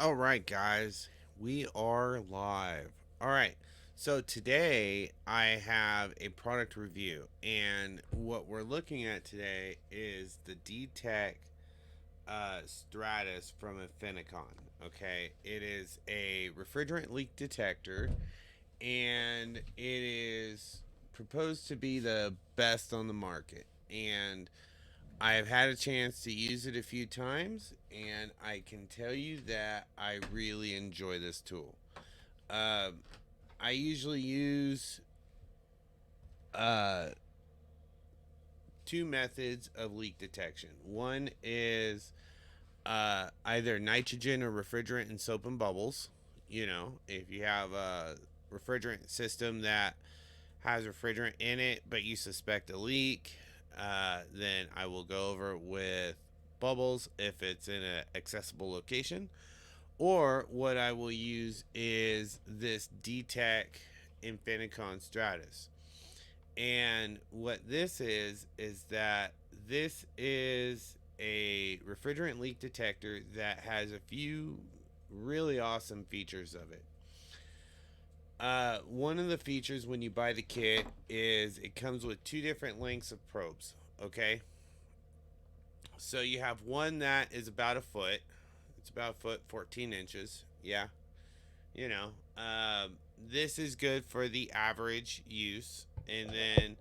All right, guys, we are live. All right, so today I have a product review, and what we're looking at today is the D-Tek Stratus from Infinicon. Okay, it is a refrigerant leak detector, and it is proposed to be the best on the market. And I've had a chance to use it a few times, and I can tell you that I really enjoy this tool. Uh, I usually use uh, two methods of leak detection. One is either nitrogen or refrigerant in soap and bubbles. You know, if you have a refrigerant system that has refrigerant in it, but you suspect a leak, then I will go over with bubbles if it's in an accessible location. Or what I will use is this D-Tek Infinicon Stratus. And what this is that this is a refrigerant leak detector that has a few really awesome features of it. One of the features when you buy the kit is it comes with two different lengths of probes. Okay, so you have one that is about a foot. It's about a foot, 14 inches. Yeah, you know, this is good for the average use. And then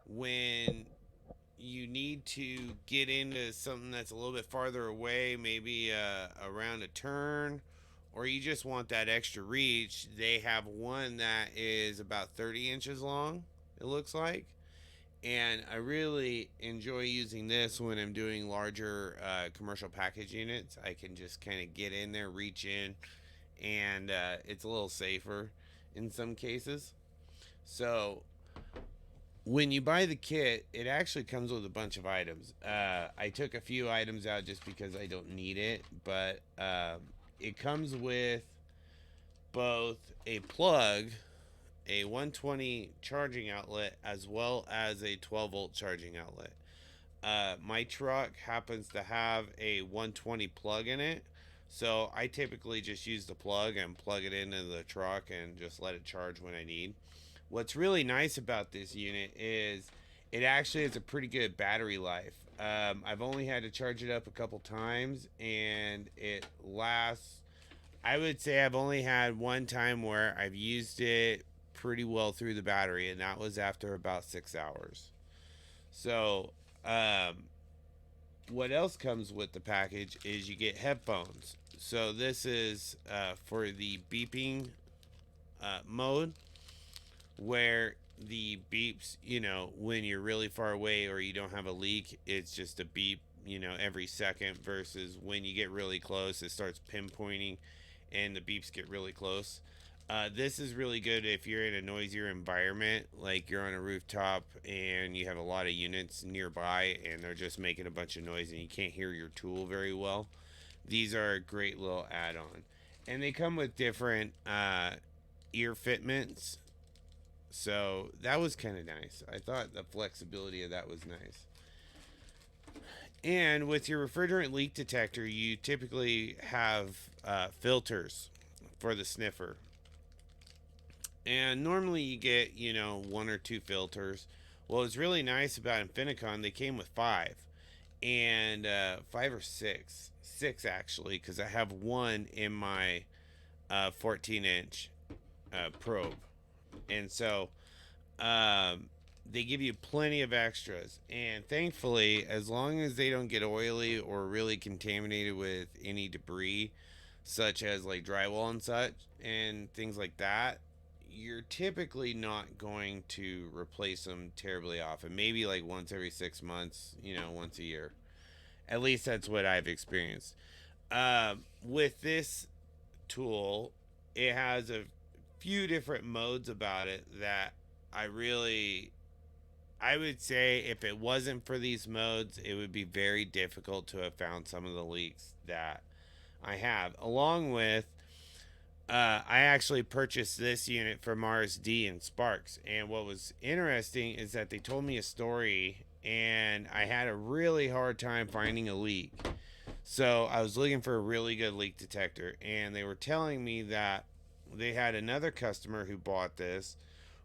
when you need to get into something that's a little bit farther away, maybe around a turn, or you just want that extra reach, they have one that is about 30 inches long, it looks like. And I really enjoy using this when I'm doing larger commercial package units. I can just kind of get in there, reach in, and it's a little safer in some cases. So when you buy the kit, it actually comes with a bunch of items. I took a few items out just because I don't need it, but it comes with both a plug, a 120 charging outlet, as well as a 12-volt charging outlet. My truck happens to have a 120 plug in it, so I typically just use the plug and plug it into the truck and just let it charge when I need. What's really nice about this unit is it actually has a pretty good battery life. I've only had to charge it up a couple times, and it lasts. I would say I've only had one time where I've used it pretty well through the battery, and that was after about 6 hours. So, um, what else comes with the package is you get headphones. So, this is for the beeping mode where the beeps, when you're really far away or you don't have a leak, it's just a beep, every second, versus when you get really close, it starts pinpointing and the beeps get really close. This is really good if you're in a noisier environment, like you're on a rooftop and you have a lot of units nearby and they're just making a bunch of noise and you can't hear your tool very well. These are a great little add on. And they come with different ear fitments, so that was kind of nice. I thought the flexibility of that was nice. And with your refrigerant leak detector, you typically have filters for the sniffer. And normally you get, one or two filters. Well, it's really nice about Infinicon, they came with five. And five or six. Six, actually, because I have one in my 14-inch probe. And so they give you plenty of extras, and thankfully, as long as they don't get oily or really contaminated with any debris, such as like drywall and such and things like that, you're typically not going to replace them terribly often. Maybe like once every 6 months, once a year. At least that's what I've experienced. With this tool, it has a few different modes about it that I really I would say if it wasn't for these modes, it would be very difficult to have found some of the leaks that I have. Along with, I actually purchased this unit from RSD and Sparks. And what was interesting is that they told me a story, and I had a really hard time finding a leak. So I was looking for a really good leak detector, and they were telling me that they had another customer who bought this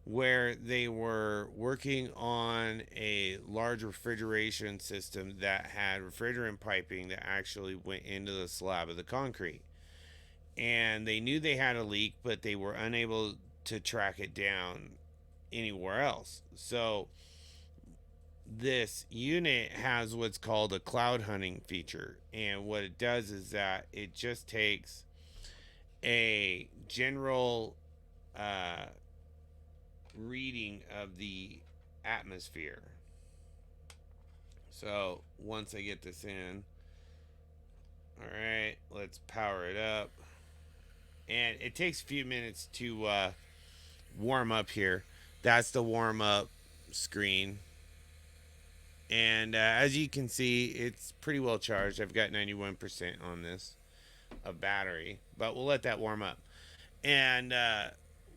where they were working on a large refrigeration system that had refrigerant piping that actually went into the slab of the concrete. And they knew they had a leak, but they were unable to track it down anywhere else. So this unit has what's called a cloud hunting feature. And what it does is that it just takes a general uh, reading of the atmosphere. So once I get this in, all right, let's power it up. And it takes a few minutes to warm up here. That's the warm up screen. And as you can see, it's pretty well charged. I've got 91% on this of battery, but we'll let that warm up. And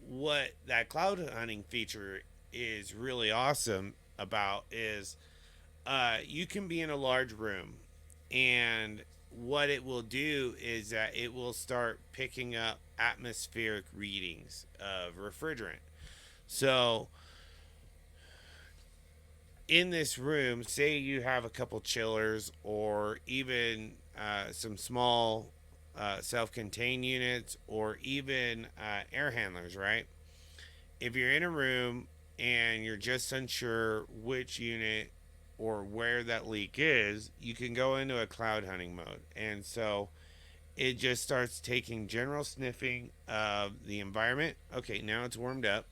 what that cloud hunting feature is really awesome about is you can be in a large room, and what it will do is that it will start picking up atmospheric readings of refrigerant. So, in this room, say you have a couple chillers or even some small self contained units or even air handlers, right? If you're in a room and you're just unsure which unit or where that leak is, you can go into a cloud hunting mode. And so it just starts taking general sniffing of the environment. Okay, now it's warmed up.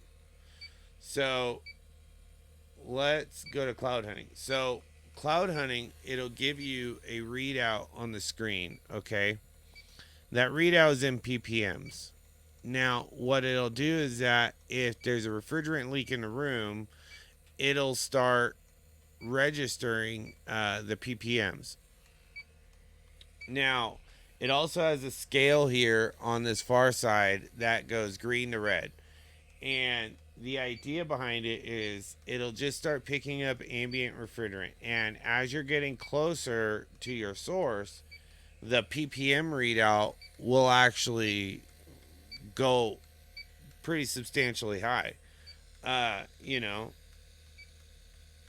So let's go to cloud hunting. So, cloud hunting, it'll give you a readout on the screen, okay? That readout is in ppms. Now, what it'll do is that if there's a refrigerant leak in the room, it'll start registering the ppms. Now, it also has a scale here on this far side that goes green to red. And the idea behind it is it'll just start picking up ambient refrigerant. And as you're getting closer to your source, the ppm readout will actually go pretty substantially high. You know,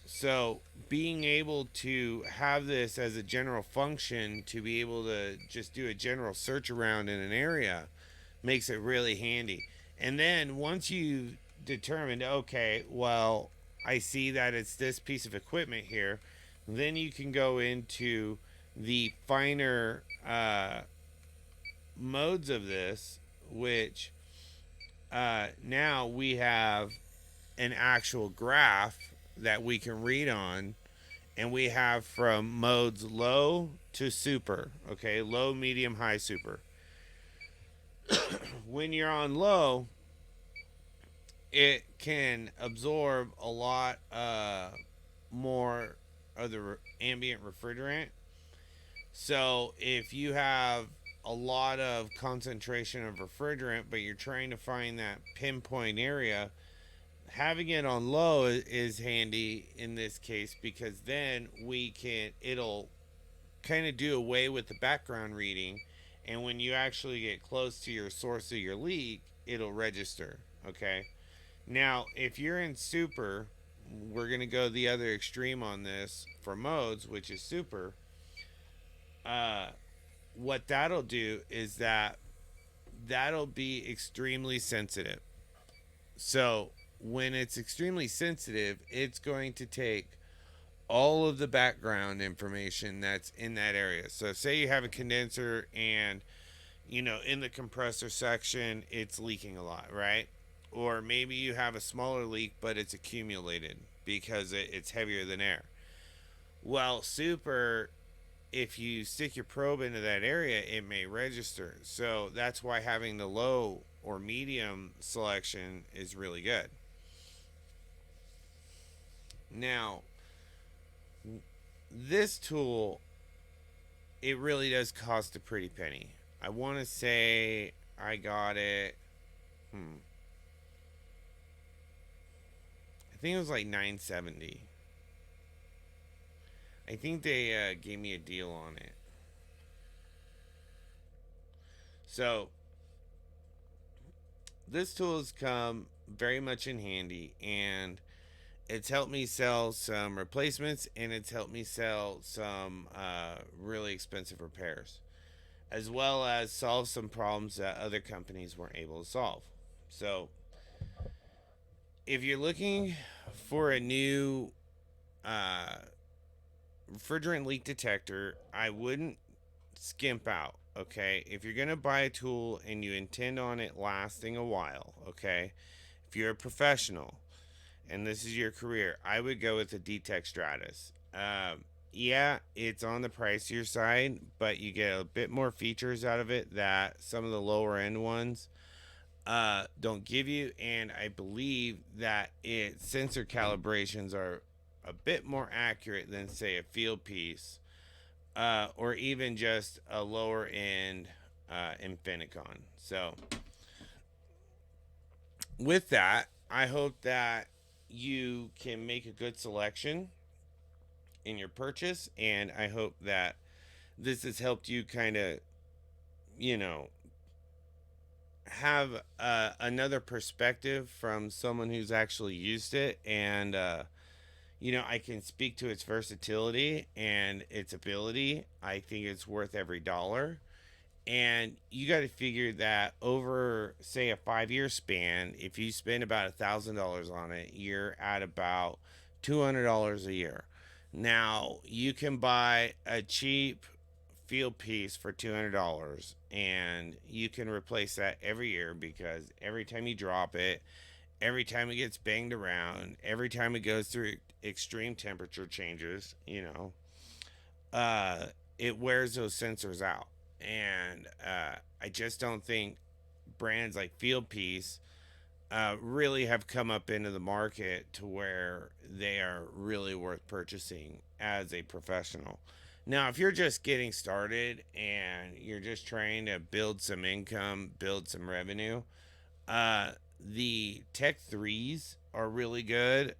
so being able to have this as a general function to be able to just do a general search around in an area makes it really handy. And then once you determined, okay, well, I see that it's this piece of equipment here, then you can go into the finer modes of this, which now we have an actual graph that we can read on, and we have from modes low to super, okay, low, medium, high, super. When you're on low, it can absorb a lot more of the ambient refrigerant. So if you have a lot of concentration of refrigerant, but you're trying to find that pinpoint area, having it on low is handy in this case because then it'll kind of do away with the background reading, and when you actually get close to your source of your leak, it'll register. Okay. Now, if you're in super, we're going to go the other extreme on this for modes, which is super. Uh, what that'll do is that that'll be extremely sensitive. So, when it's extremely sensitive, it's going to take all of the background information that's in that area. So, say you have a condenser and, in the compressor section, it's leaking a lot, right? Or maybe you have a smaller leak, but it's accumulated because it's heavier than air. Well, super, if you stick your probe into that area, it may register. So that's why having the low or medium selection is really good. Now, this tool, it really does cost a pretty penny. I want to say I got it. I think it was like 970. I think they gave me a deal on it. So this tool has come very much in handy, and it's helped me sell some replacements, and it's helped me sell some really expensive repairs, as well as solve some problems that other companies weren't able to solve. So if you're looking for a new uh, refrigerant leak detector, I wouldn't skimp out. Okay, if you're gonna buy a tool and you intend on it lasting a while, okay, if you're a professional and this is your career, I would go with the D-Tek Stratus. Yeah, it's on the pricier side, but you get a bit more features out of it that some of the lower end ones don't give you, and I believe that its sensor calibrations are a bit more accurate than, say, a field piece, or even just a lower end Infinicon. So, with that, I hope that you can make a good selection in your purchase, and I hope that this has helped you kind of, you know, have another perspective from someone who's actually used it, and I can speak to its versatility and its ability. I think it's worth every dollar. And you got to figure that over, say, a 5 year span, if you spend about $1,000 on it, you're at about $200 a year. Now, you can buy a cheap field piece for $200, and you can replace that every year, because every time you drop it, every time it gets banged around, every time it goes through extreme temperature changes, it wears those sensors out. And I just don't think brands like Field Piece really have come up into the market to where they are really worth purchasing as a professional. Now, if you're just getting started and you're just trying to build some income, build some revenue, the Tech 3s are really good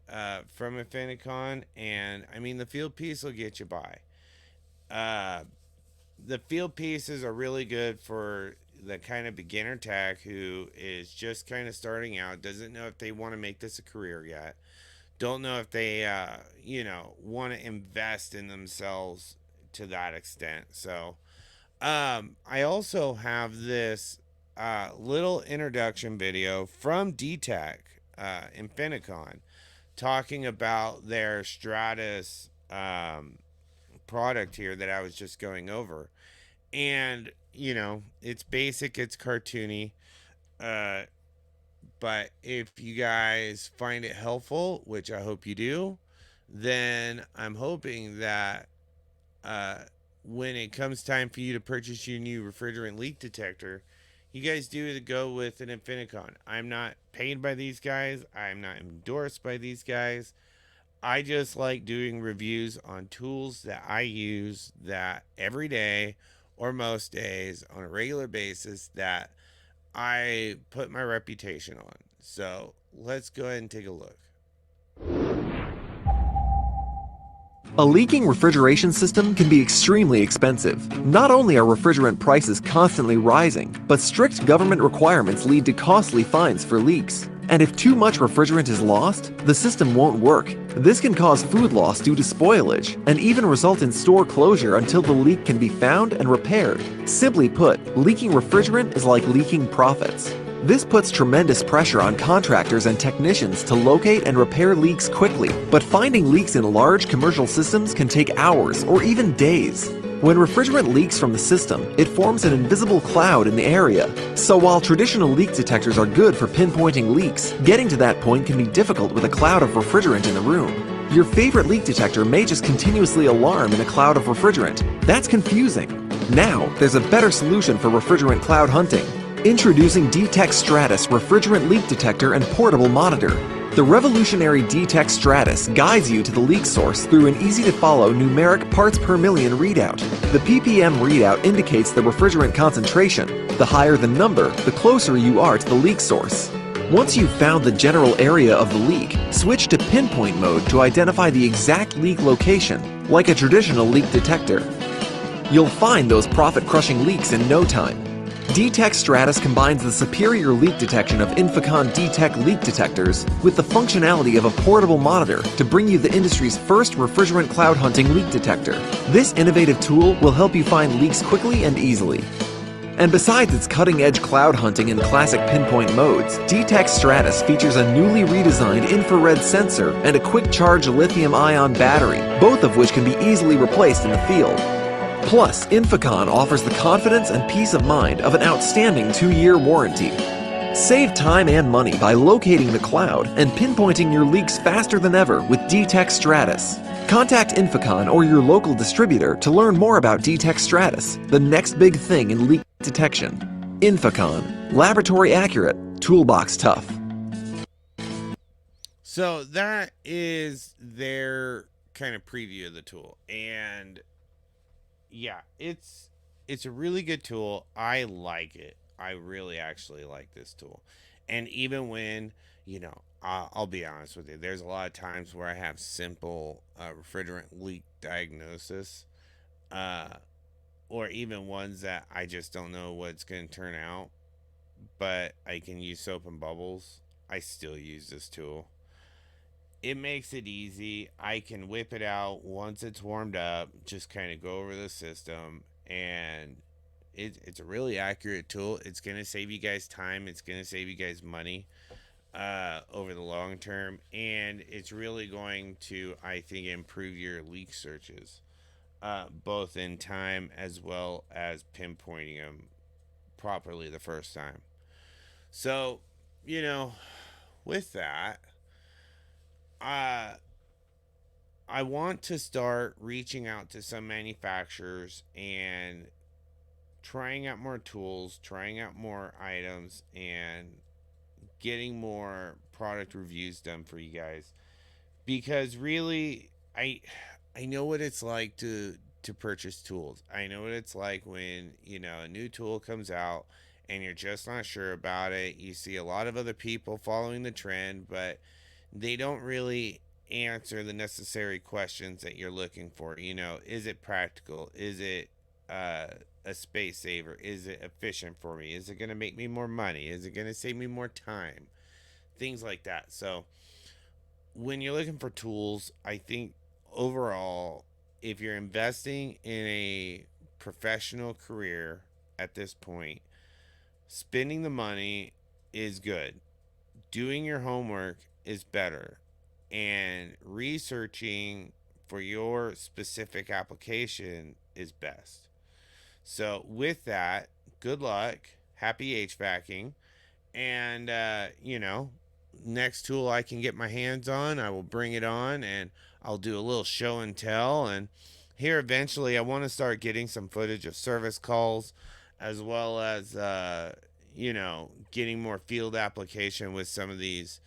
from Infinicon, and I mean, the field piece will get you by. The field pieces are really good for the kind of beginner tech who is just kind of starting out, doesn't know if they want to make this a career yet, don't know if they, want to invest in themselves to that extent. So, I also have this little introduction video from D-Tek Infinicon talking about their Stratus product here that I was just going over. And, it's basic, it's cartoony. But if you guys find it helpful, which I hope you do, then I'm hoping that when it comes time for you to purchase your new refrigerant leak detector, you guys do go with an Infinicon. I'm not paid by these guys. I'm not endorsed by these guys. I just like doing reviews on tools that I use that every day or most days on a regular basis that I put my reputation on. So let's go ahead and take a look. A leaking refrigeration system can be extremely expensive. Not only are refrigerant prices constantly rising, but strict government requirements lead to costly fines for leaks. And if too much refrigerant is lost, the system won't work. This can cause food loss due to spoilage, and even result in store closure until the leak can be found and repaired. Simply put, leaking refrigerant is like leaking profits. This puts tremendous pressure on contractors and technicians to locate and repair leaks quickly, but finding leaks in large commercial systems can take hours or even days. When refrigerant leaks from the system, it forms an invisible cloud in the area. So while traditional leak detectors are good for pinpointing leaks, getting to that point can be difficult with a cloud of refrigerant in the room. Your favorite leak detector may just continuously alarm in a cloud of refrigerant. That's confusing. Now, there's a better solution for refrigerant cloud hunting. Introducing D-Tek Stratus Refrigerant Leak Detector and Portable Monitor. The revolutionary D-Tek Stratus guides you to the leak source through an easy-to-follow numeric parts per million readout. The ppm readout indicates the refrigerant concentration. The higher the number, the closer you are to the leak source. Once you've found the general area of the leak, switch to pinpoint mode to identify the exact leak location, like a traditional leak detector. You'll find those profit-crushing leaks in no time. D-Tek Stratus combines the superior leak detection of Infocon D-Tek leak detectors with the functionality of a portable monitor to bring you the industry's first refrigerant cloud hunting leak detector. This innovative tool will help you find leaks quickly and easily. And besides its cutting-edge cloud hunting and classic pinpoint modes, D-Tek Stratus features a newly redesigned infrared sensor and a quick-charge lithium-ion battery, both of which can be easily replaced in the field. Plus, Infocon offers the confidence and peace of mind of an outstanding 2-year warranty. Save time and money by locating the cloud and pinpointing your leaks faster than ever with D-Tek Stratus. Contact Infocon or your local distributor to learn more about D-Tek Stratus, the next big thing in leak detection. Infocon, laboratory accurate, toolbox tough. So that is their kind of preview of the tool, and yeah, it's a really good tool. I like it. I really actually like this tool. And even when, I'll be honest with you, there's a lot of times where I have simple refrigerant leak diagnosis, uh, or even ones that I just don't know what's going to turn out, but I can use soap and bubbles. I still use this tool. It makes it easy. I can whip it out once it's warmed up, just kind of go over the system, and it's a really accurate tool. It's going to save you guys time, it's going to save you guys money over the long term, and it's really going to, I think, improve your leak searches, both in time as well as pinpointing them properly the first time. So, with that, uh, I want to start reaching out to some manufacturers and trying out more tools, trying out more items, and getting more product reviews done for you guys. Because really, I know what it's like to purchase tools. I know what it's like when, a new tool comes out and you're just not sure about it. You see a lot of other people following the trend, but they don't really answer the necessary questions that you're looking for. Is it practical? Is it uh, a space saver? Is it efficient for me? Is it going to make me more money? Is it going to save me more time? Things like that. So, when you're looking for tools, I think overall, if you're investing in a professional career at this point, spending the money is good. Doing your homework is better. And researching for your specific application is best. So, with that, good luck. Happy HVACing. And, next tool I can get my hands on, I will bring it on and I'll do a little show and tell. And here eventually, I want to start getting some footage of service calls as well as, getting more field application with some of these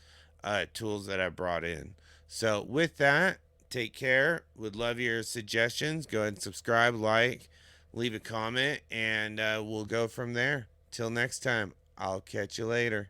tools that I brought in. So, with that, take care. Would love your suggestions. Go ahead and subscribe, like, leave a comment, and we'll go from there. Till next time, I'll catch you later.